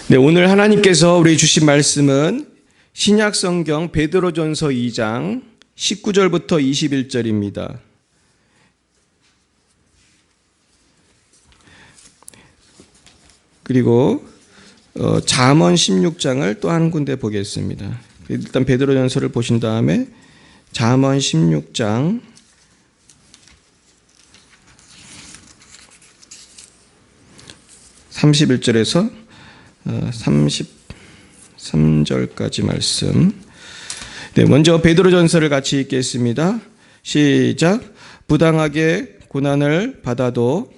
네, 오늘 하나님께서 우리 주신 말씀은 신약성경 베드로전서 2장 19절부터 21절입니다. 그리고 잠언 16장을 또 한 군데 보겠습니다. 일단 베드로전서를 보신 다음에 잠언 16장 31절에서 33절까지 말씀. 네, 먼저 베드로전서를 같이 읽겠습니다. 시작. 부당하게 고난을 받아도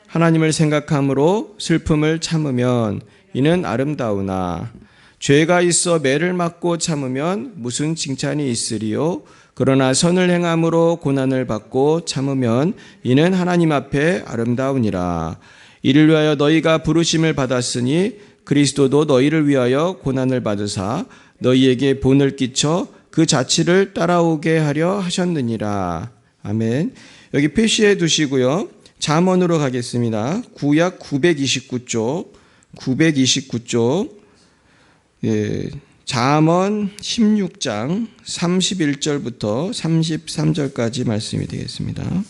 하나님을 생각함으로 슬픔을 참으면 이는 아름다우나 죄가 있어 매를 맞고 참으면 무슨 칭찬이 있으리요. 그러나 선을 행함으로 고난을 받고 참으면 이는 하나님 앞에 아름다우니라. 이를 위하여 너희가 부르심을 받았으니 그리스도도 너희를 위하여 고난을 받으사 너희에게 본을 끼쳐 그 자취를 따라오게 하려 하셨느니라. 아멘. 여기 표시해 두시고요. 잠언으로 가겠습니다. 구약 929쪽, 예, 잠언 16장 31절부터 33절까지 말씀이 되겠습니다.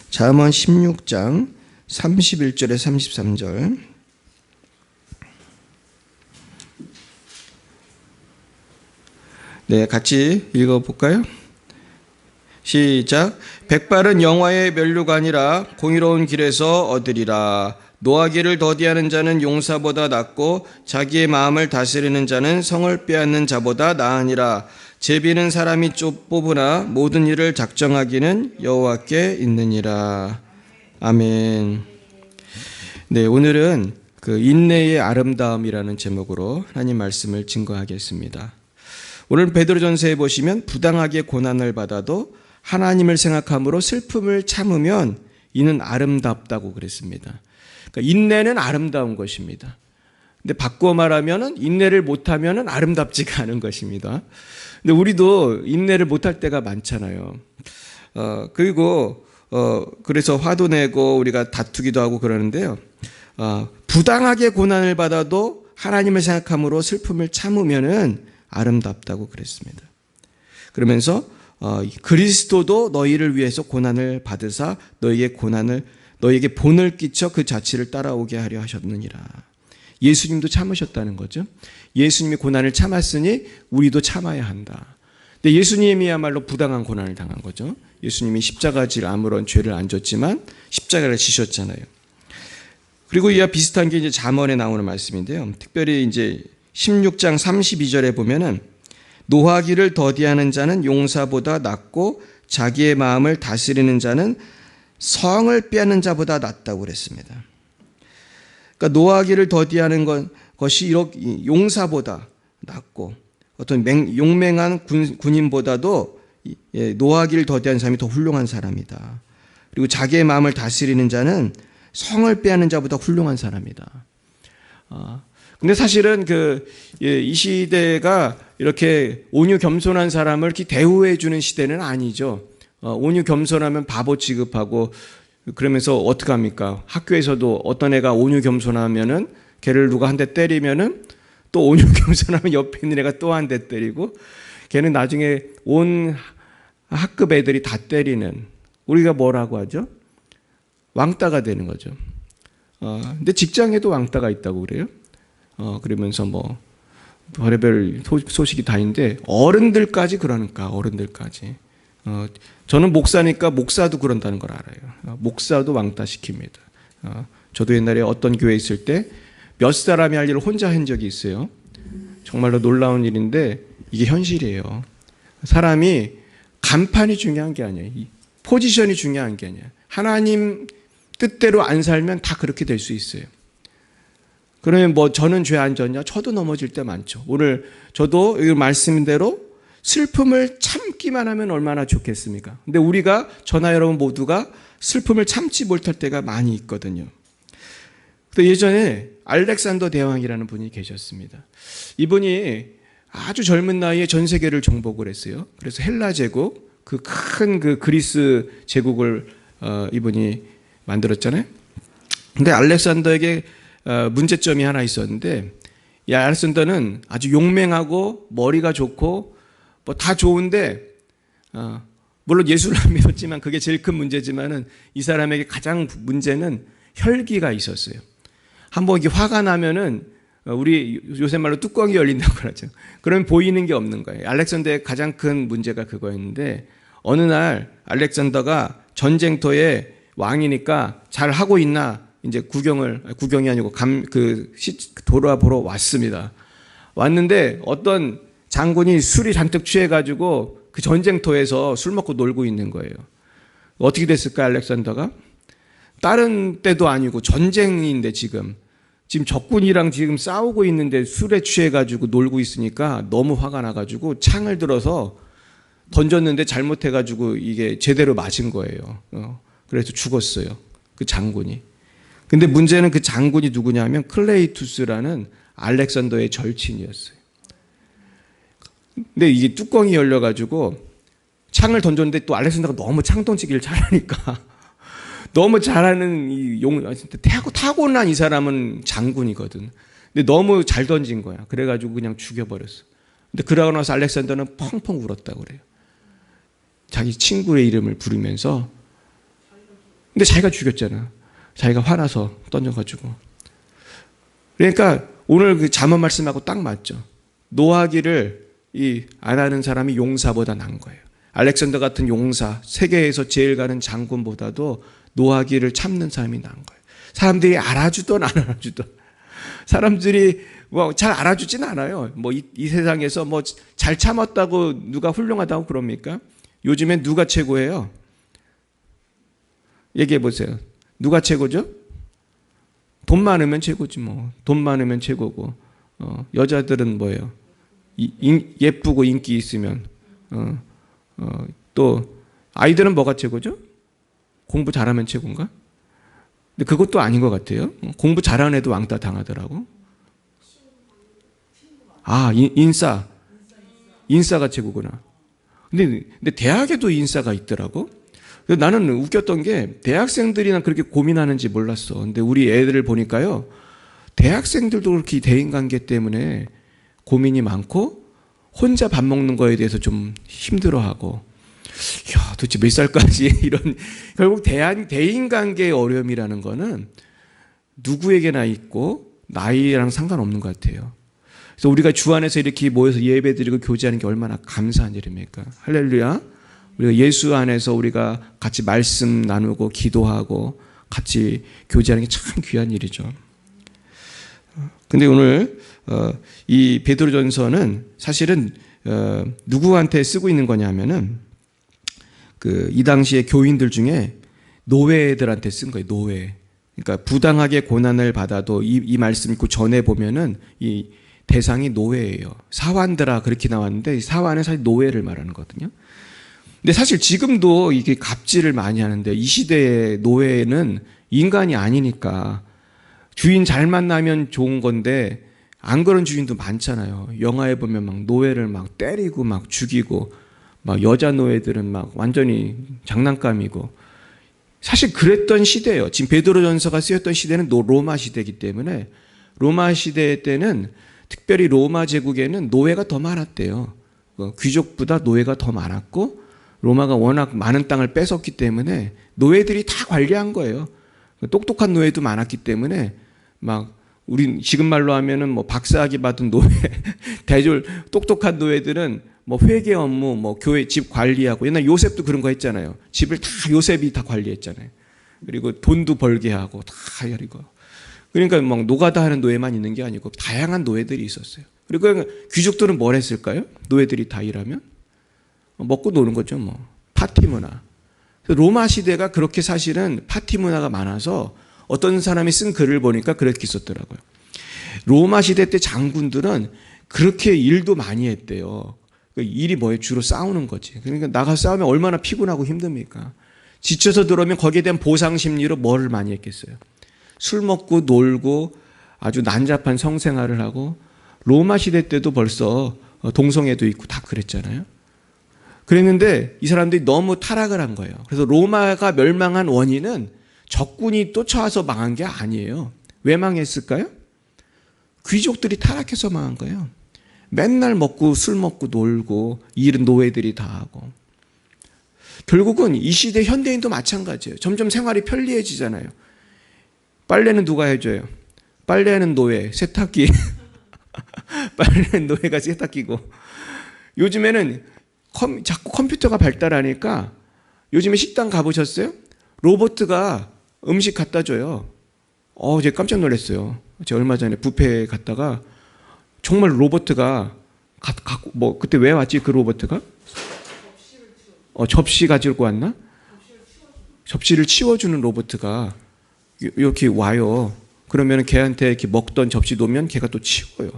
잠언 16장 31절에 33절. 네, 같이 읽어볼까요? 시작. 백발은 영화의 면류관이라 공의로운 길에서 얻으리라. 노하기를 더디하는 자는 용사보다 낫고 자기의 마음을 다스리는 자는 성을 빼앗는 자보다 나으니라. 제비는 사람이 뽑으나 모든 일을 작정하기는 여호와께 있느니라. 아멘. 네, 오늘은 그 인내의 아름다움이라는 제목으로 하나님 말씀을 증거하겠습니다. 오늘 베드로전서에 보시면 부당하게 고난을 받아도 하나님을 생각함으로 슬픔을 참으면 이는 아름답다고 그랬습니다. 그러니까 인내는 아름다운 것입니다. 근데 바꾸어 말하면 인내를 못하면 아름답지가 않은 것입니다. 근데 우리도 인내를 못할 때가 많잖아요. 그래서 화도 내고 우리가 다투기도 하고 그러는데요. 부당하게 고난을 받아도 하나님을 생각함으로 슬픔을 참으면은 아름답다고 그랬습니다. 그러면서 그리스도도 너희를 위해서 고난을 받으사 너희에게 본을 끼쳐 그 자취를 따라오게 하려 하셨느니라. 예수님도 참으셨다는 거죠. 예수님이 고난을 참았으니 우리도 참아야 한다. 근데 예수님이야말로 부당한 고난을 당한 거죠. 예수님이 십자가 질 아무런 죄를 안 졌지만 십자가를 지셨잖아요. 그리고 이와 비슷한 게 이제 잠언에 나오는 말씀인데요. 특별히 이제 16장 32절에 보면은 노하기를 더디하는 자는 용사보다 낫고 자기의 마음을 다스리는 자는 성을 빼앗는 자보다 낫다고 그랬습니다. 그러니까 노하기를 더디하는 것이 이렇게 용사보다 낫고 어떤 용맹한 군인보다도 노하기를 더디하는 사람이 더 훌륭한 사람이다. 그리고 자기의 마음을 다스리는 자는 성을 빼앗는 자보다 훌륭한 사람이다. 근데 사실은 이 시대가 이렇게 온유 겸손한 사람을 이렇게 대우해 주는 시대는 아니죠. 온유 겸손하면 바보 취급하고 그러면서 어떡합니까? 학교에서도 어떤 애가 온유 겸손하면은 걔를 누가 한 대 때리면은 또 온유 겸손하면 옆에 있는 애가 또 한 대 때리고 걔는 나중에 온 학급 애들이 다 때리는, 우리가 뭐라고 하죠? 왕따가 되는 거죠. 근데 직장에도 왕따가 있다고 그래요. 그러면서 뭐 별의별 소식이 다 있는데 어른들까지 그러니까 어른들까지. 저는 목사니까 목사도 그런다는 걸 알아요. 목사도 왕따시킵니다. 저도 옛날에 어떤 교회에 있을 때 몇 사람이 할 일을 혼자 한 적이 있어요. 정말로 놀라운 일인데 이게 현실이에요. 사람이 간판이 중요한 게 아니에요. 포지션이 중요한 게 아니에요. 하나님 뜻대로 안 살면 다 그렇게 될 수 있어요. 그러면 뭐 저는 죄 안 졌냐? 저도 넘어질 때 많죠. 오늘 저도 이 말씀대로 슬픔을 참기만 하면 얼마나 좋겠습니까? 근데 우리가 저나 여러분 모두가 슬픔을 참지 못할 때가 많이 있거든요. 근데 예전에 알렉산더 대왕이라는 분이 계셨습니다. 이분이 아주 젊은 나이에 전 세계를 정복을 했어요. 그래서 헬라 제국, 그 큰 그리스 제국을 이분이 만들었잖아요. 근데 알렉산더에게 문제점이 하나 있었는데, 이 알렉산더는 아주 용맹하고 머리가 좋고 뭐 다 좋은데, 물론 예수를 안 믿었지만 그게 제일 큰 문제지만은 이 사람에게 가장 문제는 혈기가 있었어요. 한번 이게 화가 나면은 우리 요새 말로 뚜껑이 열린다고 그러죠. 그러면 보이는 게 없는 거예요. 알렉산더의 가장 큰 문제가 그거였는데, 어느 날 알렉산더가 전쟁터에 왕이니까 잘 하고 있나 이제 구경이 아니고 돌아보러 왔습니다. 왔는데 어떤 장군이 술이 잔뜩 취해가지고 그 전쟁터에서 술 먹고 놀고 있는 거예요. 어떻게 됐을까, 알렉산더가? 다른 때도 아니고 전쟁인데 지금 적군이랑 지금 싸우고 있는데 술에 취해가지고 놀고 있으니까 너무 화가 나가지고 창을 들어서 던졌는데 잘못해가지고 이게 제대로 맞은 거예요. 그래서 죽었어요. 그 장군이. 근데 문제는 그 장군이 누구냐면 클레이투스라는 알렉산더의 절친이었어요. 근데 이게 뚜껑이 열려가지고 창을 던졌는데 또 알렉산더가 너무 창 던지기를 잘하니까 너무 잘하는 타고난 이 사람은 장군이거든. 근데 너무 잘 던진 거야. 그래가지고 그냥 죽여버렸어. 근데 그러고 나서 알렉산더는 펑펑 울었다고 그래요. 자기 친구의 이름을 부르면서. 근데 자기가 죽였잖아. 자기가 화나서 던져가지고. 그러니까 오늘 그 잠언 말씀하고 딱 맞죠. 노하기를 안 하는 사람이 용사보다 나은 거예요. 알렉산더 같은 용사, 세계에서 제일 가는 장군보다도 노하기를 참는 사람이 나은 거예요. 사람들이 알아주든 안 알아주든. 사람들이 뭐 잘 알아주진 않아요. 뭐 이 세상에서 뭐 잘 참았다고 누가 훌륭하다고 그럽니까? 요즘엔 누가 최고예요? 얘기해 보세요. 누가 최고죠? 돈 많으면 최고지 뭐. 돈 많으면 최고고. 여자들은 뭐예요? 예쁘고 인기 있으면. 또 아이들은 뭐가 최고죠? 공부 잘하면 최고인가? 근데 그것도 아닌 것 같아요. 공부 잘하는 애도 왕따 당하더라고. 인싸가 최고구나. 근데 대학에도 인싸가 있더라고. 나는 웃겼던 게 대학생들이나 그렇게 고민하는지 몰랐어. 근데 우리 애들을 보니까요, 대학생들도 그렇게 대인관계 때문에 고민이 많고 혼자 밥 먹는 거에 대해서 좀 힘들어하고, 야, 도대체 몇 살까지 이런, 결국 대인관계의 어려움이라는 거는 누구에게나 있고 나이랑 상관없는 것 같아요. 그래서 우리가 주 안에서 이렇게 모여서 예배드리고 교제하는 게 얼마나 감사한 일입니까? 할렐루야. 우리가 예수 안에서 우리가 같이 말씀 나누고 기도하고 같이 교제하는 게 참 귀한 일이죠. 근데 오늘 이 베드로전서는 사실은 누구한테 쓰고 있는 거냐면은 이 당시에 교인들 중에 노예들한테 쓴 거예요. 노예. 그러니까 부당하게 고난을 받아도 이 말씀 읽고 전해 보면은 이 대상이 노예예요. 사환들아 그렇게 나왔는데 사환은 사실 노예를 말하는 거거든요. 근데 사실 지금도 이게 갑질을 많이 하는데 이 시대의 노예는 인간이 아니니까 주인 잘 만나면 좋은 건데 안 그런 주인도 많잖아요. 영화에 보면 막 노예를 막 때리고 막 죽이고 막 여자 노예들은 막 완전히 장난감이고 사실 그랬던 시대예요. 지금 베드로전서가 쓰였던 시대는 로마 시대이기 때문에 로마 시대 때는 특별히 로마 제국에는 노예가 더 많았대요. 귀족보다 노예가 더 많았고 로마가 워낙 많은 땅을 뺏었기 때문에 노예들이 다 관리한 거예요. 똑똑한 노예도 많았기 때문에 막 우리 지금 말로 하면은 뭐 박사학위 받은 노예, 똑똑한 노예들은 뭐 회계 업무, 뭐 교회 집 관리하고 옛날 요셉도 그런 거 했잖아요. 집을 다 요셉이 다 관리했잖아요. 그리고 돈도 벌게 하고 다 이거. 그러니까 막 노가다 하는 노예만 있는 게 아니고 다양한 노예들이 있었어요. 그리고 귀족들은 뭘 했을까요? 노예들이 다 일하면 먹고 노는 거죠, 뭐 파티 문화. 로마 시대가 그렇게 사실은 파티 문화가 많아서 어떤 사람이 쓴 글을 보니까 그렇게 썼더라고요. 로마 시대 때 장군들은 그렇게 일도 많이 했대요. 일이 뭐예요? 주로 싸우는 거지. 그러니까 나가서 싸우면 얼마나 피곤하고 힘듭니까? 지쳐서 들어오면 거기에 대한 보상 심리로 뭐를 많이 했겠어요? 술 먹고 놀고 아주 난잡한 성생활을 하고 로마 시대 때도 벌써 동성애도 있고 다 그랬잖아요. 그랬는데 이 사람들이 너무 타락을 한 거예요. 그래서 로마가 멸망한 원인은 적군이 쫓아와서 망한 게 아니에요. 왜 망했을까요? 귀족들이 타락해서 망한 거예요. 맨날 먹고 술 먹고 놀고 일은 노예들이 다 하고. 결국은 이 시대 현대인도 마찬가지예요. 점점 생활이 편리해지잖아요. 빨래는 누가 해줘요? 빨래는 노예, 세탁기. 빨래는 노예가 세탁기고. 요즘에는 자꾸 컴퓨터가 발달하니까 요즘에 식당 가보셨어요? 로봇가 음식 갖다 줘요. 제가 깜짝 놀랐어요. 제가 얼마 전에 뷔페에 갔다가 정말 로봇가 그때 왜 왔지 그 로봇가? 접시 가지고 왔나? 접시를 치워주는 로봇가 이렇게 와요. 그러면 걔한테 이렇게 먹던 접시 놓으면 걔가 또 치워요.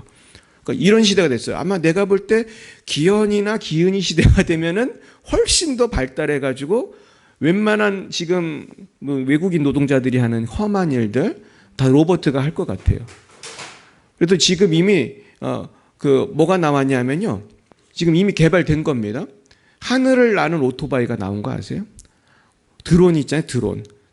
그러니까 이런 시대가 됐어요. 아마 내가 볼 때 기현이나 기은이 시대가 되면은 훨씬 더 발달해가지고 웬만한 지금 외국인 노동자들이 하는 험한 일들 다 로봇가 할 것 같아요. 그래도 지금 이미 뭐가 나왔냐면요. 지금 이미 개발된 겁니다. 하늘을 나는 오토바이가 나온 거 아세요? 드론이 있잖아요.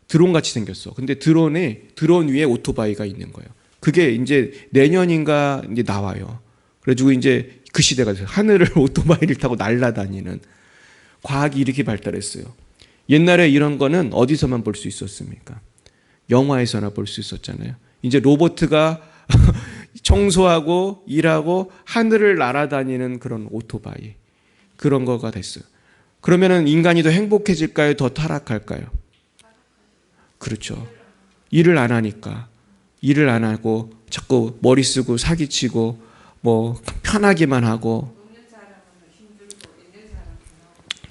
드론 같이 생겼어. 근데 드론 위에 오토바이가 있는 거예요. 그게 이제 내년인가 이제 나와요. 그래가지고 이제 그 시대가 됐어요. 하늘을 오토바이를 타고 날아다니는 과학이 이렇게 발달했어요. 옛날에 이런 거는 어디서만 볼 수 있었습니까? 영화에서나 볼 수 있었잖아요. 이제 로봇가 청소하고 일하고 하늘을 날아다니는 그런 오토바이. 그런 거가 됐어요. 그러면은 인간이 더 행복해질까요? 더 타락할까요? 그렇죠. 일을 안 하니까. 일을 안 하고 자꾸 머리 쓰고 사기치고 편하기만 하고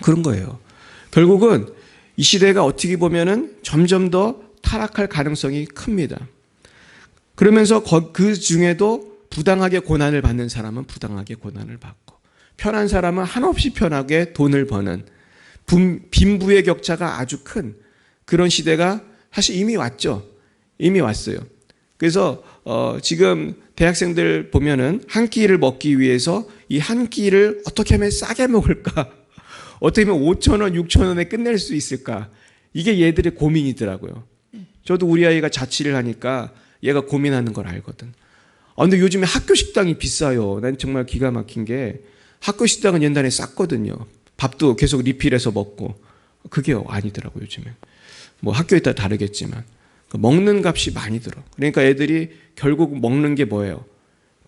그런 거예요. 결국은 이 시대가 어떻게 보면은 점점 더 타락할 가능성이 큽니다. 그러면서 그 중에도 부당하게 고난을 받는 사람은 부당하게 고난을 받고 편한 사람은 한없이 편하게 돈을 버는 빈부의 격차가 아주 큰 그런 시대가 사실 이미 왔죠. 이미 왔어요. 그래서 지금 대학생들 보면은 한 끼를 먹기 위해서 이 한 끼를 어떻게 하면 싸게 먹을까? 어떻게 하면 5,000원, 6,000원에 끝낼 수 있을까? 이게 얘들의 고민이더라고요. 저도 우리 아이가 자취를 하니까 얘가 고민하는 걸 알거든. 근데 요즘에 학교 식당이 비싸요. 난 정말 기가 막힌 게 학교 식당은 옛날에 쌌거든요. 밥도 계속 리필해서 먹고. 그게 아니더라고요, 요즘에. 학교에 따라 다르겠지만. 먹는 값이 많이 들어. 그러니까 애들이 결국 먹는 게 뭐예요?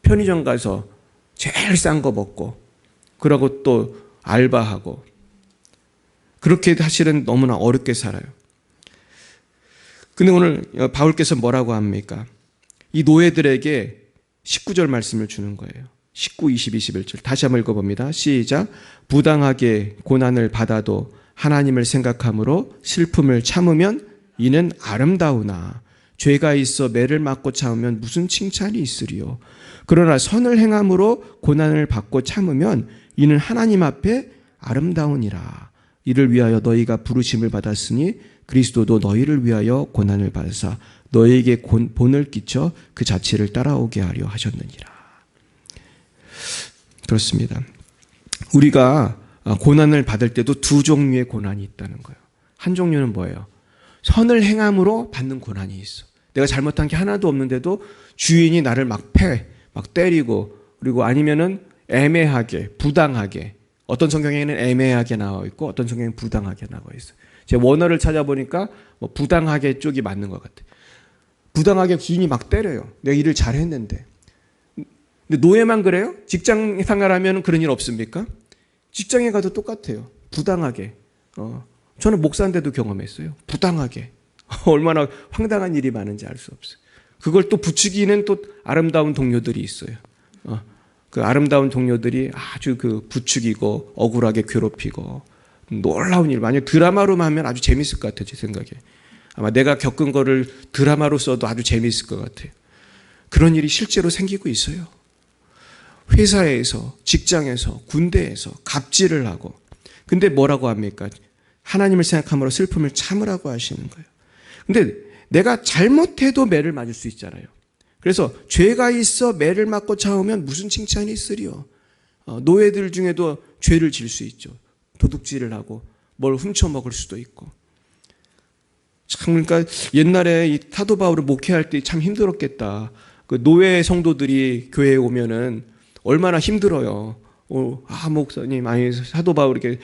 편의점 가서 제일 싼 거 먹고, 그러고 또 알바하고. 그렇게 사실은 너무나 어렵게 살아요. 근데 오늘 바울께서 뭐라고 합니까? 이 노예들에게 19절 말씀을 주는 거예요. 19, 20, 21절. 다시 한번 읽어봅니다. 시작. 부당하게 고난을 받아도 하나님을 생각함으로 슬픔을 참으면 이는 아름다우나 죄가 있어 매를 맞고 참으면 무슨 칭찬이 있으리요. 그러나 선을 행함으로 고난을 받고 참으면 이는 하나님 앞에 아름다우니라. 이를 위하여 너희가 부르심을 받았으니 그리스도도 너희를 위하여 고난을 받으사 너희에게 본을 끼쳐 그 자취를 따라오게 하려 하셨느니라. 그렇습니다. 우리가 고난을 받을 때도 두 종류의 고난이 있다는 거예요. 한 종류는 뭐예요? 선을 행함으로 받는 고난이 있어. 내가 잘못한 게 하나도 없는데도 주인이 나를 막 때리고, 그리고 아니면은 애매하게, 부당하게. 어떤 성경에는 애매하게 나와 있고, 어떤 성경에는 부당하게 나와 있어요. 제가 원어를 찾아보니까 부당하게 쪽이 맞는 것 같아요. 부당하게 주인이 막 때려요. 내가 일을 잘했는데. 근데 노예만 그래요? 직장 생활하면 그런 일 없습니까? 직장에 가도 똑같아요. 부당하게. 저는 목사인데도 경험했어요. 부당하게. 얼마나 황당한 일이 많은지 알 수 없어요. 그걸 또 부추기는 또 아름다운 동료들이 있어요. 그 아름다운 동료들이 아주 부추기고 억울하게 괴롭히고 놀라운 일. 만약 드라마로만 하면 아주 재밌을 것 같아요. 제 생각에. 아마 내가 겪은 거를 드라마로 써도 아주 재밌을 것 같아요. 그런 일이 실제로 생기고 있어요. 회사에서, 직장에서, 군대에서 갑질을 하고. 근데 뭐라고 합니까? 하나님을 생각함으로 슬픔을 참으라고 하시는 거예요. 근데 내가 잘못해도 매를 맞을 수 있잖아요. 그래서 죄가 있어 매를 맞고 참으면 무슨 칭찬이 있으리요. 노예들 중에도 죄를 질 수 있죠. 도둑질을 하고 뭘 훔쳐먹을 수도 있고. 참, 그러니까 옛날에 이 사도 바울을 목회할 때 참 힘들었겠다. 그 노예 성도들이 교회에 오면은 얼마나 힘들어요. 목사님, 아니, 사도 바울께,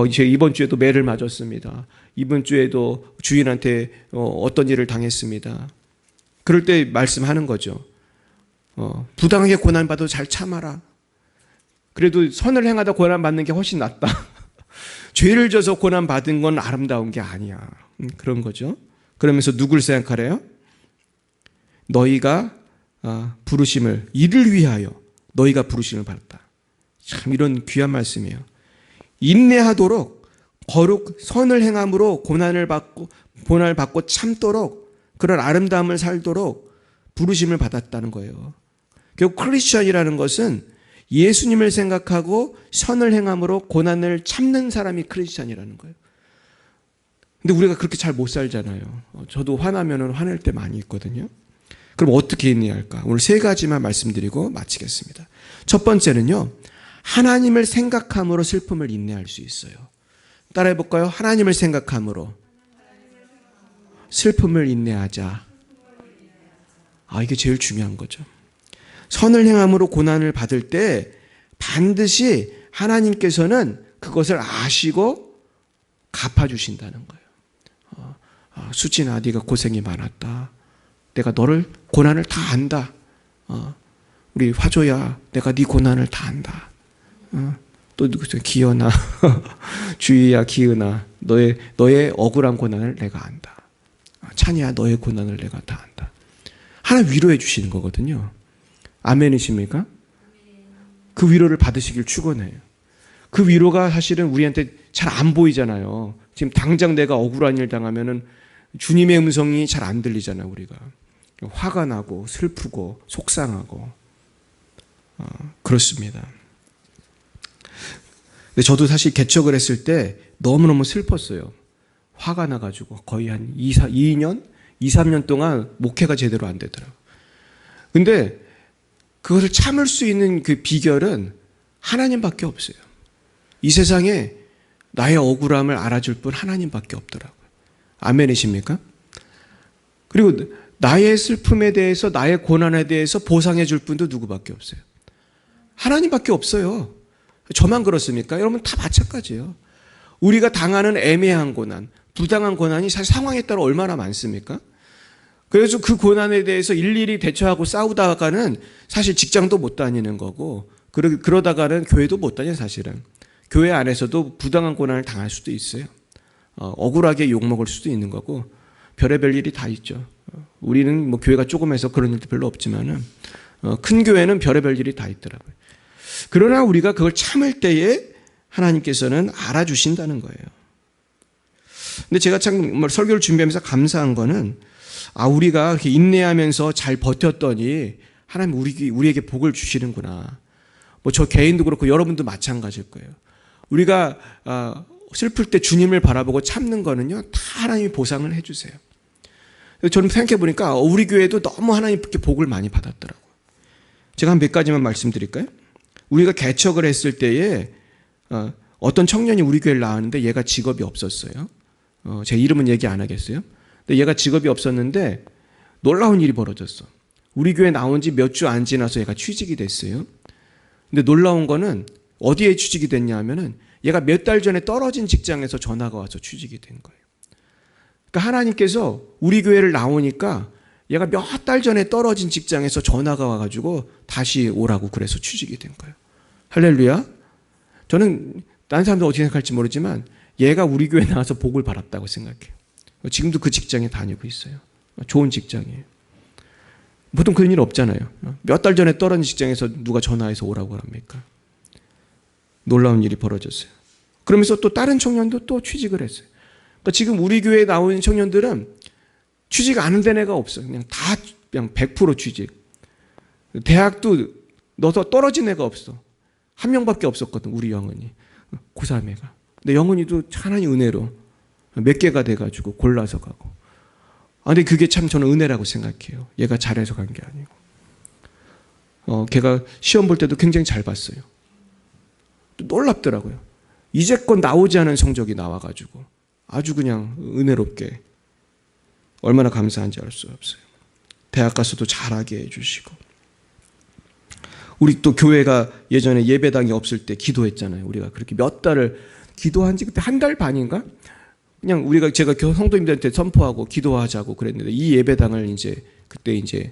이제 이번 주에도 매를 맞았습니다. 이번 주에도 주인한테 어떤 일을 당했습니다. 그럴 때 말씀하는 거죠. 부당하게 고난받아도 잘 참아라. 그래도 선을 행하다 고난받는 게 훨씬 낫다. 죄를 져서 고난받은 건 아름다운 게 아니야. 그런 거죠. 그러면서 누굴 생각하래요? 너희가 부르심을, 이를 위하여 너희가 부르심을 받았다. 참 이런 귀한 말씀이에요. 인내하도록 거룩 선을 행함으로 고난을 받고 참도록 그런 아름다움을 살도록 부르심을 받았다는 거예요. 결국 크리스천이라는 것은 예수님을 생각하고 선을 행함으로 고난을 참는 사람이 크리스천이라는 거예요. 근데 우리가 그렇게 잘 못 살잖아요. 저도 화나면 화낼 때 많이 있거든요. 그럼 어떻게 인내할까? 오늘 세 가지만 말씀드리고 마치겠습니다. 첫 번째는요, 하나님을 생각함으로 슬픔을 인내할 수 있어요. 따라해 볼까요? 하나님을 생각함으로 슬픔을 인내하자. 이게 제일 중요한 거죠. 선을 행함으로 고난을 받을 때 반드시 하나님께서는 그것을 아시고 갚아주신다는 거예요. 수진아, 네가 고생이 많았다. 내가 너를 고난을 다 안다. 우리 화조야, 내가 네 고난을 다 안다. 또 누구죠? 기현아, 주희야, 기은아, 너의 억울한 고난을 내가 안다. 찬이야, 너의 고난을 내가 다 안다. 하나님 위로해 주시는 거거든요. 아멘이십니까? 그 위로를 받으시길 축원해요. 그 위로가 사실은 우리한테 잘 안 보이잖아요. 지금 당장 내가 억울한 일 당하면은 주님의 음성이 잘 안 들리잖아요, 우리가. 화가 나고 슬프고 속상하고 그렇습니다. 근데 저도 사실 개척을 했을 때 너무너무 슬펐어요. 화가 나가지고 거의 한 2년, 3년 동안 목회가 제대로 안 되더라고요. 근데 그것을 참을 수 있는 그 비결은 하나님밖에 없어요. 이 세상에 나의 억울함을 알아줄 분 하나님밖에 없더라고요. 아멘이십니까? 그리고 나의 슬픔에 대해서, 나의 고난에 대해서 보상해 줄 분도 누구밖에 없어요. 하나님밖에 없어요. 저만 그렇습니까? 여러분 다 마찬가지예요. 우리가 당하는 애매한 고난, 부당한 고난이 사실 상황에 따라 얼마나 많습니까? 그래서 그 고난에 대해서 일일이 대처하고 싸우다가는 사실 직장도 못 다니는 거고, 그러다가는 교회도 못 다녀요, 사실은. 교회 안에서도 부당한 고난을 당할 수도 있어요. 억울하게 욕먹을 수도 있는 거고, 별의별 일이 다 있죠. 우리는 뭐 교회가 조금해서 그런 일도 별로 없지만은, 큰 교회는 별의별 일이 다 있더라고요. 그러나 우리가 그걸 참을 때에 하나님께서는 알아주신다는 거예요. 근데 제가 참 설교를 준비하면서 감사한 거는, 우리가 이렇게 인내하면서 잘 버텼더니 하나님 우리에게 복을 주시는구나. 뭐 저 개인도 그렇고 여러분도 마찬가지일 거예요. 우리가 슬플 때 주님을 바라보고 참는 거는요, 다 하나님이 보상을 해주세요. 저는 생각해 보니까 우리 교회도 너무 하나님께 복을 많이 받았더라고요. 제가 한 몇 가지만 말씀드릴까요? 우리가 개척을 했을 때에 어떤 청년이 우리 교회를 나왔는데 얘가 직업이 없었어요. 제 이름은 얘기 안 하겠어요. 근데 얘가 직업이 없었는데 놀라운 일이 벌어졌어. 우리 교회 나온 지 몇 주 안 지나서 얘가 취직이 됐어요. 근데 놀라운 거는 어디에 취직이 됐냐 하면은 얘가 몇 달 전에 떨어진 직장에서 전화가 와서 취직이 된 거예요. 그러니까 하나님께서 우리 교회를 나오니까 얘가 몇 달 전에 떨어진 직장에서 전화가 와가지고 다시 오라고 그래서 취직이 된 거예요. 할렐루야. 저는 다른 사람들 어떻게 생각할지 모르지만 얘가 우리 교회 나와서 복을 받았다고 생각해요. 지금도 그 직장에 다니고 있어요. 좋은 직장이에요. 보통 그런 일 없잖아요. 몇 달 전에 떨어진 직장에서 누가 전화해서 오라고 합니까? 놀라운 일이 벌어졌어요. 그러면서 또 다른 청년도 또 취직을 했어요. 그러니까 지금 우리 교회에 나오는 청년들은 취직 안 된 애가 없어요. 그냥 100% 취직. 대학도 넣어서 떨어진 애가 없어. 한 명밖에 없었거든, 우리 영은이. 고3애가. 근데 영은이도 하나님 은혜로 몇 개가 돼가지고 골라서 가고. 근데 그게 참 저는 은혜라고 생각해요. 얘가 잘해서 간 게 아니고. 걔가 시험 볼 때도 굉장히 잘 봤어요. 놀랍더라고요. 이제껏 나오지 않은 성적이 나와가지고 아주 그냥 은혜롭게 얼마나 감사한지 알 수 없어요. 대학 가서도 잘하게 해주시고, 우리 또 교회가 예전에 예배당이 없을 때 기도했잖아요. 우리가 그렇게 몇 달을 기도한 지 그때 한 달 반인가? 그냥 제가 성도님들한테 선포하고 기도하자고 그랬는데, 이 예배당을 그때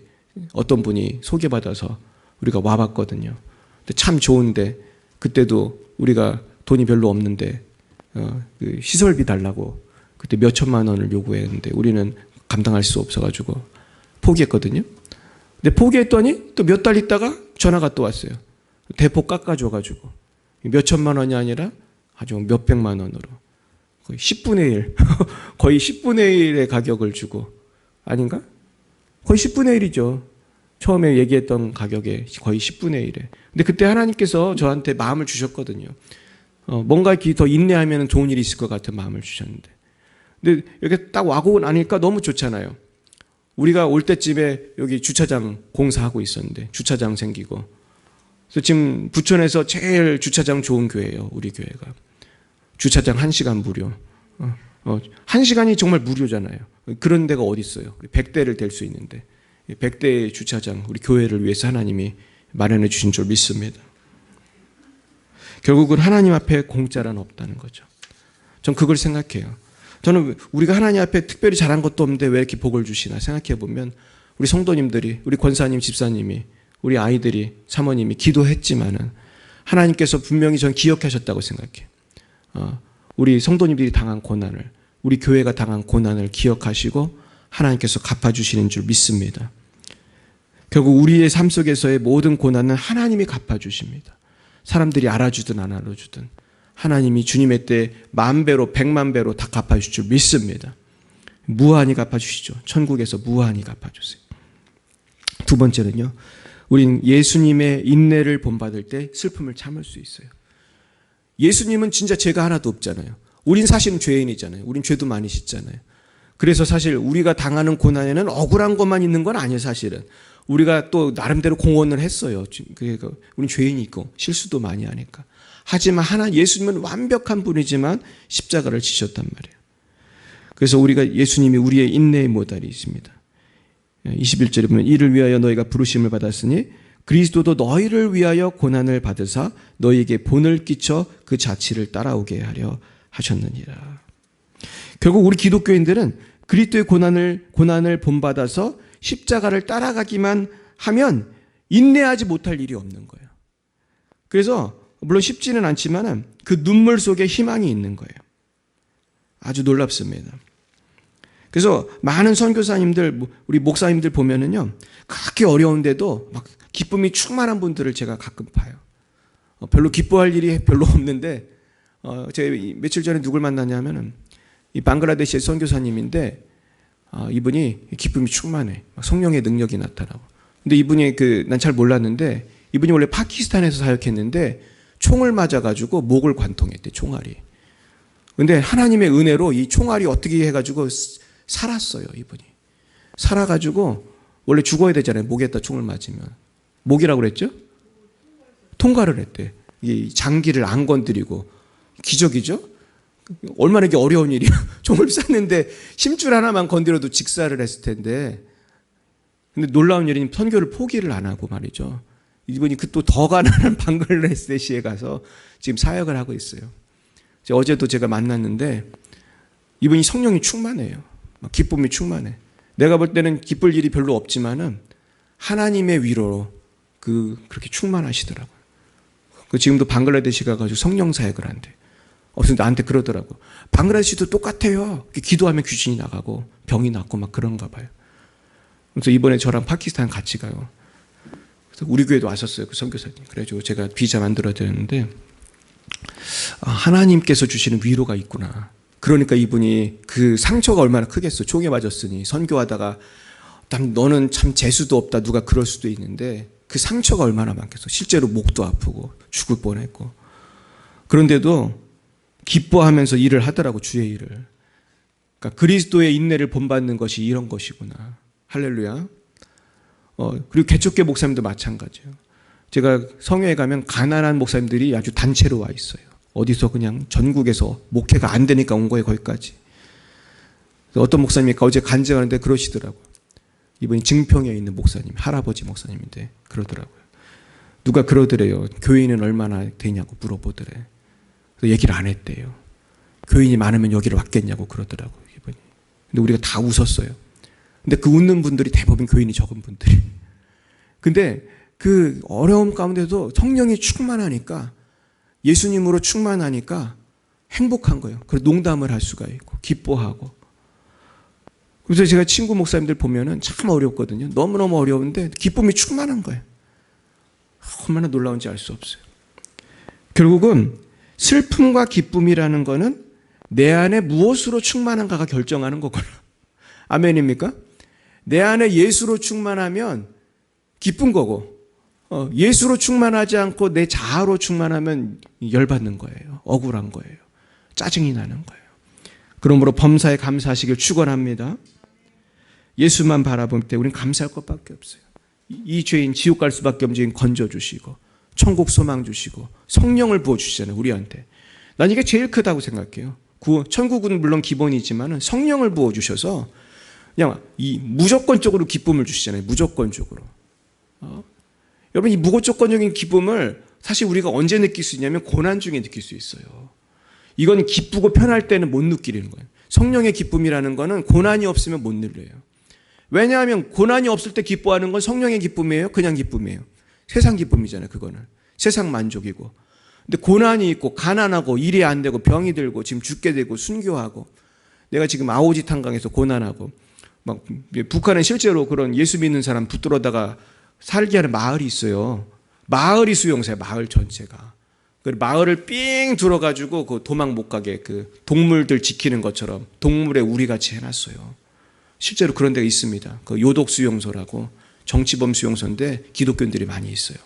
어떤 분이 소개받아서 우리가 와봤거든요. 근데 참 좋은데, 그때도 우리가 돈이 별로 없는데, 그 시설비 달라고 그때 몇 천만 원을 요구했는데, 우리는 감당할 수 없어가지고 포기했거든요. 근데 포기했더니 또 몇 달 있다가 전화가 또 왔어요. 대폭 깎아줘가지고 몇 천만 원이 아니라 아주 몇 백만 원으로 거의 10분의 1 거의 10분의 1의 가격을 주고, 아닌가? 거의 10분의 1이죠. 처음에 얘기했던 가격에 거의 10분의 1에. 근데 그때 하나님께서 저한테 마음을 주셨거든요. 뭔가 이렇게 더 인내하면 좋은 일이 있을 것 같은 마음을 주셨는데, 근데 이렇게 딱 와고 나니까 너무 좋잖아요. 우리가 올 때쯤에 여기 주차장 공사하고 있었는데, 주차장 생기고, 그래서 지금 부천에서 제일 주차장 좋은 교회예요. 우리 교회가. 주차장 1시간 무료. 1시간이 정말 무료잖아요. 그런 데가 어디 있어요. 100대를 댈 수 있는데, 100대의 주차장, 우리 교회를 위해서 하나님이 마련해 주신 줄 믿습니다. 결국은 하나님 앞에 공짜란 없다는 거죠. 전 그걸 생각해요. 저는 우리가 하나님 앞에 특별히 잘한 것도 없는데 왜 이렇게 복을 주시나 생각해 보면, 우리 성도님들이, 우리 권사님, 집사님이, 우리 아이들이, 사모님이 기도했지만은 하나님께서 분명히 전 기억하셨다고 생각해요. 우리 성도님들이 당한 고난을, 우리 교회가 당한 고난을 기억하시고 하나님께서 갚아주시는 줄 믿습니다. 결국 우리의 삶 속에서의 모든 고난은 하나님이 갚아주십니다. 사람들이 알아주든 안 알아주든 하나님이 주님의 때 10,000배로 100,000배로 다 갚아주실 줄 믿습니다. 무한히 갚아주시죠. 천국에서 무한히 갚아주세요. 두 번째는요, 우린 예수님의 인내를 본받을 때 슬픔을 참을 수 있어요. 예수님은 진짜 죄가 하나도 없잖아요. 우린 사실은 죄인이잖아요. 우린 죄도 많이 짓잖아요. 그래서 사실 우리가 당하는 고난에는 억울한 것만 있는 건 아니에요. 사실은 우리가 또 나름대로 공헌을 했어요. 그러니까 우린 죄인이 있고 실수도 많이 하니까. 하지만 예수님은 완벽한 분이지만 십자가를 지셨단 말이에요. 그래서 예수님이 우리의 인내의 모델이 있습니다. 21절에 보면, 이를 위하여 너희가 부르심을 받았으니 그리스도도 너희를 위하여 고난을 받으사 너희에게 본을 끼쳐 그 자치를 따라오게 하려 하셨느니라. 결국 우리 기독교인들은 그리스도의 고난을 본받아서 십자가를 따라가기만 하면 인내하지 못할 일이 없는 거예요. 그래서 물론 쉽지는 않지만 그 눈물 속에 희망이 있는 거예요. 아주 놀랍습니다. 그래서 많은 선교사님들, 우리 목사님들 보면은요, 그렇게 어려운데도 막 기쁨이 충만한 분들을 제가 가끔 봐요. 별로 기뻐할 일이 별로 없는데, 제가 며칠 전에 누굴 만났냐면은 이 방글라데시의 선교사님인데, 이분이 기쁨이 충만해. 성령의 능력이 나타나고. 근데 이분이 난 잘 몰랐는데, 이분이 원래 파키스탄에서 사역했는데 총을 맞아가지고 목을 관통했대, 총알이. 근데 하나님의 은혜로 이 총알이 어떻게 해가지고 살았어요, 이분이. 살아가지고, 원래 죽어야 되잖아요, 목에다 총을 맞으면. 목이라고 그랬죠? 통과를 했대. 이 장기를 안 건드리고. 기적이죠? 얼마나 이게 어려운 일이야. 총을 쐈는데 심줄 하나만 건드려도 직사를 했을 텐데. 근데 놀라운 일은 선교를 포기를 안 하고 말이죠. 이분이 또 더 가난한 방글라데시에 가서 지금 사역을 하고 있어요. 어제도 제가 만났는데 이분이 성령이 충만해요. 기쁨이 충만해. 내가 볼 때는 기쁠 일이 별로 없지만은 하나님의 위로로 그렇게 충만하시더라고요. 지금도 방글라데시 가가지고 성령 사역을 한대. 그래서 나한테 그러더라고. 방글라데시도 똑같아요. 기도하면 귀신이 나가고 병이 낫고 막 그런가 봐요. 그래서 이번에 저랑 파키스탄 같이 가요. 그래서 우리 교회도 왔었어요, 그 선교사님. 그래가지고 제가 비자 만들어야 되는데, 하나님께서 주시는 위로가 있구나. 그러니까 이분이 그 상처가 얼마나 크겠어. 총에 맞았으니 선교하다가 너는 참 재수도 없다, 누가 그럴 수도 있는데 그 상처가 얼마나 많겠어. 실제로 목도 아프고 죽을 뻔했고. 그런데도 기뻐하면서 일을 하더라고, 주의 일을. 그러니까 그리스도의 인내를 본받는 것이 이런 것이구나. 할렐루야. 그리고 개척교 목사님도 마찬가지예요. 제가 성회에 가면 가난한 목사님들이 아주 단체로 와 있어요. 어디서 그냥 전국에서 목회가 안 되니까 온 거예요, 거기까지. 어떤 목사님이 어제 간증하는데 그러시더라고요. 이분이 증평에 있는 목사님, 할아버지 목사님인데 그러더라고요. 누가 그러더래요. 교인은 얼마나 되냐고 물어보더래. 그래서 얘기를 안 했대요. 교인이 많으면 여기를 왔겠냐고 그러더라고요. 이분이. 근데 우리가 다 웃었어요. 근데 그 웃는 분들이 대부분 교인이 적은 분들이. 근데 그 어려움 가운데도 성령이 충만하니까, 예수님으로 충만하니까 행복한 거예요. 그래서 농담을 할 수가 있고 기뻐하고. 그래서 제가 친구 목사님들 보면은 참 어렵거든요. 너무너무 어려운데 기쁨이 충만한 거예요. 얼마나 놀라운지 알 수 없어요. 결국은 슬픔과 기쁨이라는 거는 내 안에 무엇으로 충만한가가 결정하는 거구나. 아멘입니까? 내 안에 예수로 충만하면 기쁜 거고, 예수로 충만하지 않고 내 자아로 충만하면 열받는 거예요. 억울한 거예요. 짜증이 나는 거예요. 그러므로 범사에 감사하시길 축원합니다. 예수만 바라볼 때 우리는 감사할 것밖에 없어요. 이 죄인 지옥 갈 수밖에 없는 죄인 건져주시고 천국 소망 주시고 성령을 부어주시잖아요. 우리한테. 난 이게 제일 크다고 생각해요. 천국은 물론 기본이지만 성령을 부어주셔서 그냥 이 무조건적으로 기쁨을 주시잖아요. 무조건적으로. 여러분, 이 무조건적인 기쁨을 사실 우리가 언제 느낄 수 있냐면 고난 중에 느낄 수 있어요. 이건 기쁘고 편할 때는 못 느끼는 거예요. 성령의 기쁨이라는 거는 고난이 없으면 못 누려요. 왜냐하면 고난이 없을 때 기뻐하는 건 성령의 기쁨이에요? 그냥 기쁨이에요? 세상 기쁨이잖아요. 그거는 세상 만족이고. 근데 고난이 있고 가난하고 일이 안 되고 병이 들고 지금 죽게 되고 순교하고, 내가 지금 아오지 탄강에서 고난하고, 막 북한은 실제로 그런 예수 믿는 사람 붙들어다가 살게 하는 마을이 있어요. 마을이 수용소야. 마을 전체가. 그 마을을 삥 들어가지고 그 도망 못 가게 그 동물들 지키는 것처럼 동물의 우리같이 해놨어요. 실제로 그런 데가 있습니다. 그 요독 수용소라고, 정치범 수용소인데 기독교인들이 많이 있어요.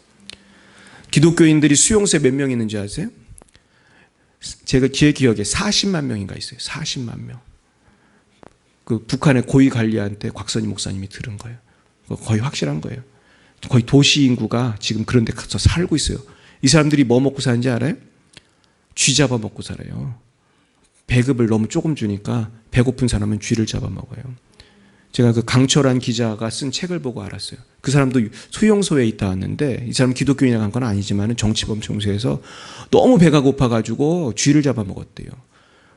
기독교인들이 수용소에 몇 명 있는지 아세요? 제가 제 기억에 40만 명인가 있어요. 40만 명. 그 북한의 고위 관리한테 곽선희 목사님이 들은 거예요. 거의 확실한 거예요. 거의 도시 인구가 지금 그런 데 가서 살고 있어요. 이 사람들이 뭐 먹고 사는지 알아요? 쥐 잡아 먹고 살아요. 배급을 너무 조금 주니까 배고픈 사람은 쥐를 잡아 먹어요. 제가 그 강철한 기자가 쓴 책을 보고 알았어요. 그 사람도 수용소에 있다 왔는데, 이 사람 기독교인이라고 한 건 아니지만 정치범 수용소에서 너무 배가 고파가지고 쥐를 잡아 먹었대요.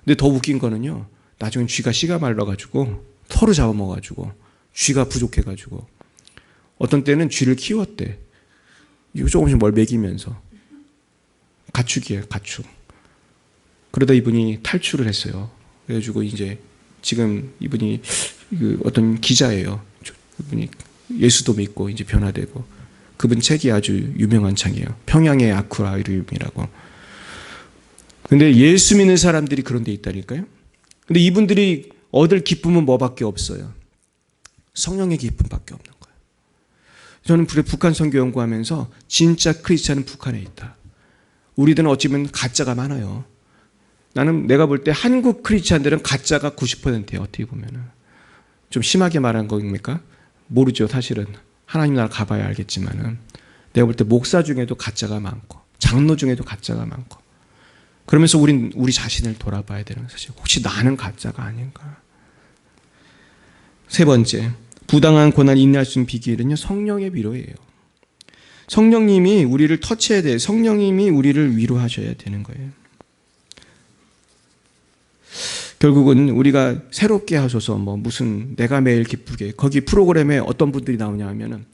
근데 더 웃긴 거는요, 나중에 쥐가 씨가 말라가지고 털을 잡아 먹어가지고 쥐가 부족해가지고 어떤 때는 쥐를 키웠대. 이거 조금씩 뭘 먹이면서. 가축이에요, 가축. 그러다 이분이 탈출을 했어요. 그래가지고 이제 지금 이분이 어떤 기자예요. 이분이 예수도 믿고 이제 변화되고, 그분 책이 아주 유명한 책이에요. 평양의 아쿠아리움이라고. 근데 예수 믿는 사람들이 그런 데 있다니까요. 근데 이분들이 얻을 기쁨은 뭐밖에 없어요? 성령의 기쁨밖에 없는 거예요. 저는 북한 선교 연구하면서 진짜 크리스찬은 북한에 있다. 우리들은 어찌보면 가짜가 많아요. 나는 내가 볼 때 한국 크리스찬들은 가짜가 90%예요. 어떻게 보면은. 좀 심하게 말한 겁니까? 모르죠. 사실은 하나님 나라 가봐야 알겠지만은, 내가 볼 때 목사 중에도 가짜가 많고 장로 중에도 가짜가 많고, 그러면서 우리 자신을 돌아봐야 되는 사실. 혹시 나는 가짜가 아닌가? 세 번째, 부당한 고난 인내할 수 있는 비결은요, 성령의 위로예요. 성령님이 우리를 터치해야 돼요. 성령님이 우리를 위로하셔야 되는 거예요. 결국은 우리가 새롭게 하셔서 무슨 내가 매일 기쁘게, 거기 프로그램에 어떤 분들이 나오냐 하면은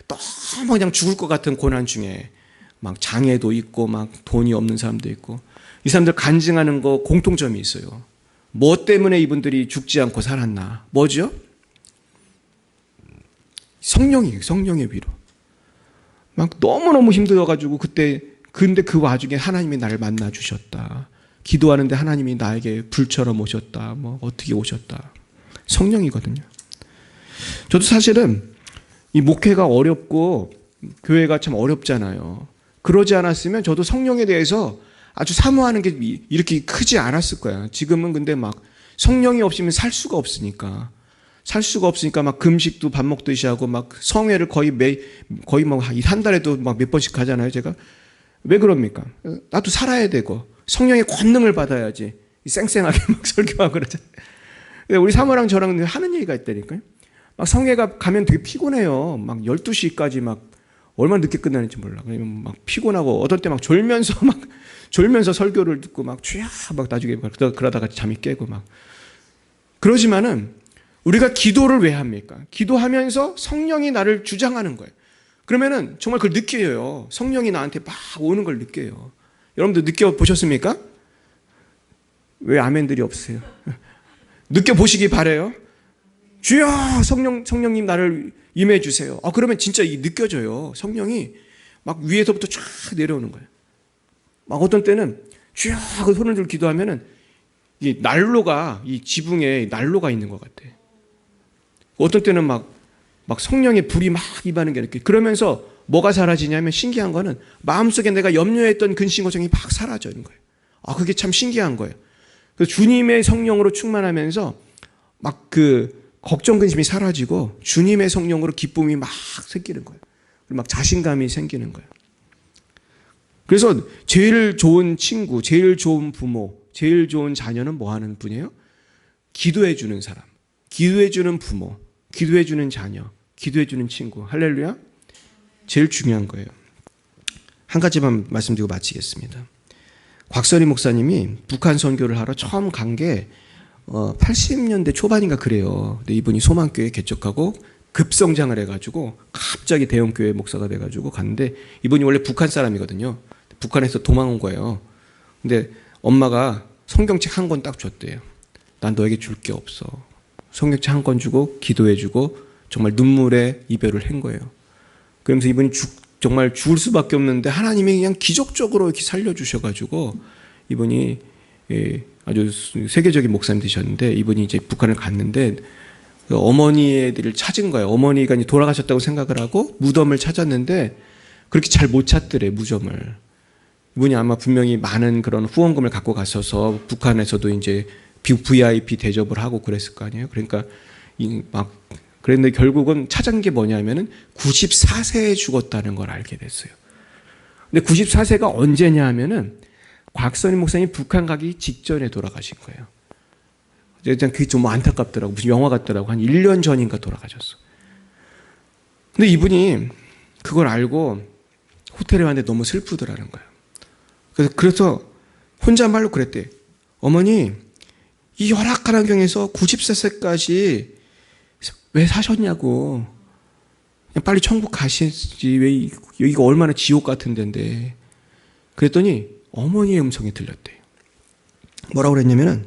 너무 그냥 죽을 것 같은 고난 중에 막 장애도 있고 막 돈이 없는 사람도 있고, 이 사람들 간증하는 거 공통점이 있어요. 뭐 때문에 이분들이 죽지 않고 살았나? 뭐죠? 성령의 위로. 막 너무너무 힘들어가지고 근데 그 와중에 하나님이 나를 만나 주셨다. 기도하는데 하나님이 나에게 불처럼 오셨다. 어떻게 오셨다. 성령이거든요. 저도 사실은 이 목회가 어렵고 교회가 참 어렵잖아요. 그러지 않았으면 저도 성령에 대해서 아주 사모하는 게 이렇게 크지 않았을 거야. 지금은 근데 막 성령이 없으면 살 수가 없으니까 막 금식도 밥 먹듯이 하고 막 성회를 거의 한 달에도 막 몇 번씩 가잖아요. 제가 왜 그럽니까? 나도 살아야 되고 성령의 권능을 받아야지 쌩쌩하게 막 설교하고 그러잖아요. 우리 사모랑 저랑 하는 얘기가 있다니까요. 막 성회가 가면 되게 피곤해요. 막 12시까지 막 얼마나 늦게 끝나는지 몰라. 그러면 막 피곤하고 어떨 때 막 졸면서 설교를 듣고 막 주야 막 나중에 막 그러다가 잠이 깨고 막 그러지만은 우리가 기도를 왜 합니까? 기도하면서 성령이 나를 주장하는 거예요. 그러면은 정말 그걸 느껴요. 성령이 나한테 막 오는 걸 느껴요. 여러분들 느껴보셨습니까? 왜 아멘들이 없으세요? 느껴보시기 바라요. 주여 성령님 나를 임해 주세요. 그러면 진짜 느껴져요. 성령이 막 위에서부터 쫙 내려오는 거예요. 막 어떤 때는 주여 하고 손을 들고 기도하면은 이 난로가 이 지붕에 난로가 있는 것 같아. 어떤 때는 막 성령의 불이 막 임하는 게 느껴요. 그러면서 뭐가 사라지냐면 신기한 거는 마음속에 내가 염려했던 근심 걱정이 막 사라지는 거예요. 그게 참 신기한 거예요. 그래서 주님의 성령으로 충만하면서 막 걱정 근심이 사라지고 주님의 성령으로 기쁨이 막 생기는 거예요. 막 자신감이 생기는 거예요. 그래서 제일 좋은 친구, 제일 좋은 부모, 제일 좋은 자녀는 뭐 하는 분이에요? 기도해 주는 사람, 기도해 주는 부모, 기도해 주는 자녀, 기도해 주는 친구. 할렐루야. 제일 중요한 거예요. 한 가지만 말씀드리고 마치겠습니다. 곽선희 목사님이 북한 선교를 하러 처음 간 게 80년대 초반인가 그래요. 근데 이분이 소망교회 개척하고 급성장을 해가지고 갑자기 대형교회 목사가 돼가지고 갔는데 이분이 원래 북한 사람이거든요. 북한에서 도망온 거예요. 근데 엄마가 성경책 한 권 딱 줬대요. 난 너에게 줄 게 없어. 성경책 한 권 주고 기도해주고 정말 눈물의 이별을 한 거예요. 그러면서 이분이 정말 죽을 수밖에 없는데 하나님이 그냥 기적적으로 이렇게 살려주셔가지고 이분이 아주 세계적인 목사님 되셨는데 이분이 이제 북한을 갔는데 어머니들을 찾은 거예요. 어머니가 이제 돌아가셨다고 생각을 하고 무덤을 찾았는데 그렇게 잘 못 찾더래, 무덤을. 이분이 아마 분명히 많은 그런 후원금을 갖고 갔어서 북한에서도 이제 VIP 대접을 하고 그랬을 거 아니에요. 그러니까 그랬는데 결국은 찾은 게 뭐냐면은 94세에 죽었다는 걸 알게 됐어요. 근데 94세가 언제냐 하면은 곽선희 목사님 북한 가기 직전에 돌아가신 거예요. 일단 그게 좀 안타깝더라고. 무슨 영화 같더라고. 한 1년 전인가 돌아가셨어. 근데 이분이 그걸 알고 호텔에 왔는데 너무 슬프더라는 거예요. 그래서 혼잣말로 그랬대. 어머니, 이 열악한 환경에서 94세까지 왜 사셨냐고. 그냥 빨리 천국 가시지. 왜 여기가 얼마나 지옥 같은 데인데. 그랬더니 어머니의 음성이 들렸대요. 뭐라고 그랬냐면은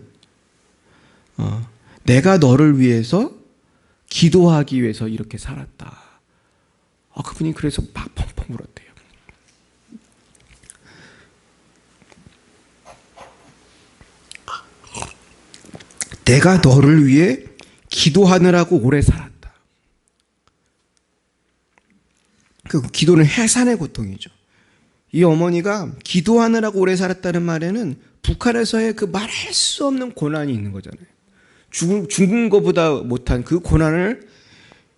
내가 너를 위해서 기도하기 위해서 이렇게 살았다. 그분이 그래서 막 펑펑 울었대요. 내가 너를 위해 기도하느라고 오래 살았다. 그 기도는 해산의 고통이죠. 이 어머니가 기도하느라고 오래 살았다는 말에는 북한에서의 그 말할 수 없는 고난이 있는 거잖아요. 죽은 것보다 못한 그 고난을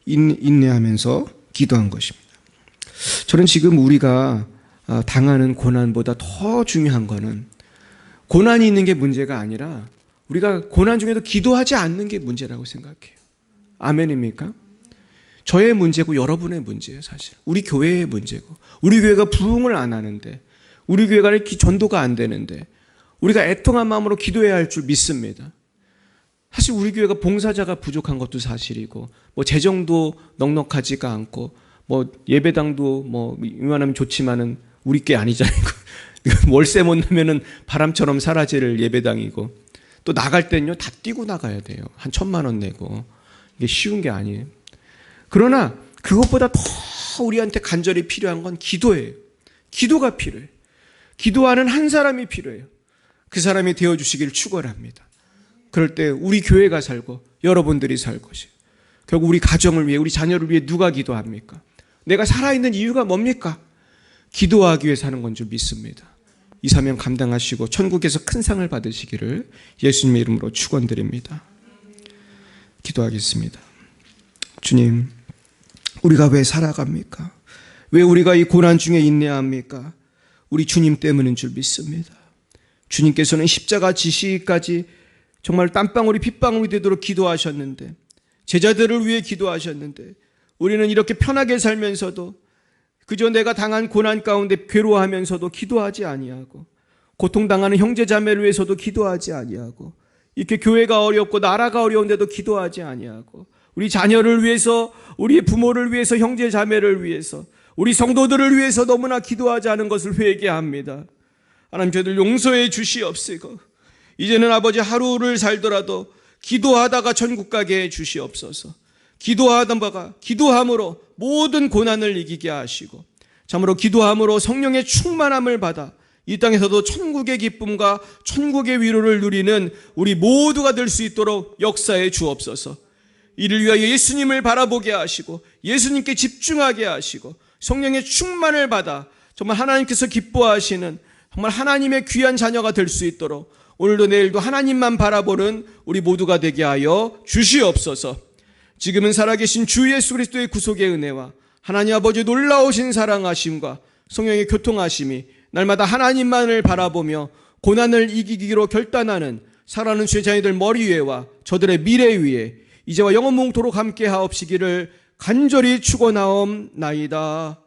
인내하면서 기도한 것입니다. 저는 지금 우리가 당하는 고난보다 더 중요한 거는 고난이 있는 게 문제가 아니라 우리가 고난 중에도 기도하지 않는 게 문제라고 생각해요. 아멘입니까? 저의 문제고 여러분의 문제예요, 사실. 우리 교회의 문제고. 우리 교회가 부흥을 안 하는데, 우리 교회가 이렇게 전도가 안 되는데, 우리가 애통한 마음으로 기도해야 할 줄 믿습니다. 사실 우리 교회가 봉사자가 부족한 것도 사실이고, 재정도 넉넉하지가 않고, 예배당도 이만하면 좋지만은 우리 게 아니잖아요. 월세 못 내면은 바람처럼 사라질 예배당이고, 또 나갈 때는요, 다 뛰고 나가야 돼요. 한 1,000만 원 내고. 이게 쉬운 게 아니에요. 그러나 그것보다 더 우리한테 간절히 필요한 건 기도예요. 기도가 필요해요. 기도하는 한 사람이 필요해요. 그 사람이 되어주시기를 축원합니다. 그럴 때 우리 교회가 살고 여러분들이 살 것이에요. 결국 우리 가정을 위해, 우리 자녀를 위해 누가 기도합니까? 내가 살아있는 이유가 뭡니까? 기도하기 위해 사는 건 줄 믿습니다. 이 사명 감당하시고 천국에서 큰 상을 받으시기를 예수님의 이름으로 축원드립니다. 기도하겠습니다. 주님, 우리가 왜 살아갑니까? 왜 우리가 이 고난 중에 인내합니까? 우리 주님 때문인 줄 믿습니다. 주님께서는 십자가 지시기까지 정말 땀방울이 핏방울이 되도록 기도하셨는데, 제자들을 위해 기도하셨는데, 우리는 이렇게 편하게 살면서도 그저 내가 당한 고난 가운데 괴로워하면서도 기도하지 아니하고, 고통당하는 형제자매를 위해서도 기도하지 아니하고, 이렇게 교회가 어렵고 나라가 어려운데도 기도하지 아니하고, 우리 자녀를 위해서, 우리 부모를 위해서, 형제자매를 위해서, 우리 성도들을 위해서 너무나 기도하지 않은 것을 회개합니다. 하나님, 저희들 용서해 주시옵시고, 이제는 아버지 하루를 살더라도 기도하다가 천국 가게 해 주시옵소서. 기도함으로 모든 고난을 이기게 하시고, 참으로 기도함으로 성령의 충만함을 받아 이 땅에서도 천국의 기쁨과 천국의 위로를 누리는 우리 모두가 될 수 있도록 역사해 주옵소서. 이를 위하여 예수님을 바라보게 하시고 예수님께 집중하게 하시고 성령의 충만을 받아 정말 하나님께서 기뻐하시는 정말 하나님의 귀한 자녀가 될 수 있도록 오늘도 내일도 하나님만 바라보는 우리 모두가 되게 하여 주시옵소서. 지금은 살아계신 주 예수 그리스도의 구속의 은혜와 하나님 아버지의 놀라우신 사랑하심과 성령의 교통하심이 날마다 하나님만을 바라보며 고난을 이기기로 결단하는 사랑하는 주의 자녀들 머리 위에와 저들의 미래 위에 이제와 영원토록 함께 하옵시기를 간절히 축원하옵나이다.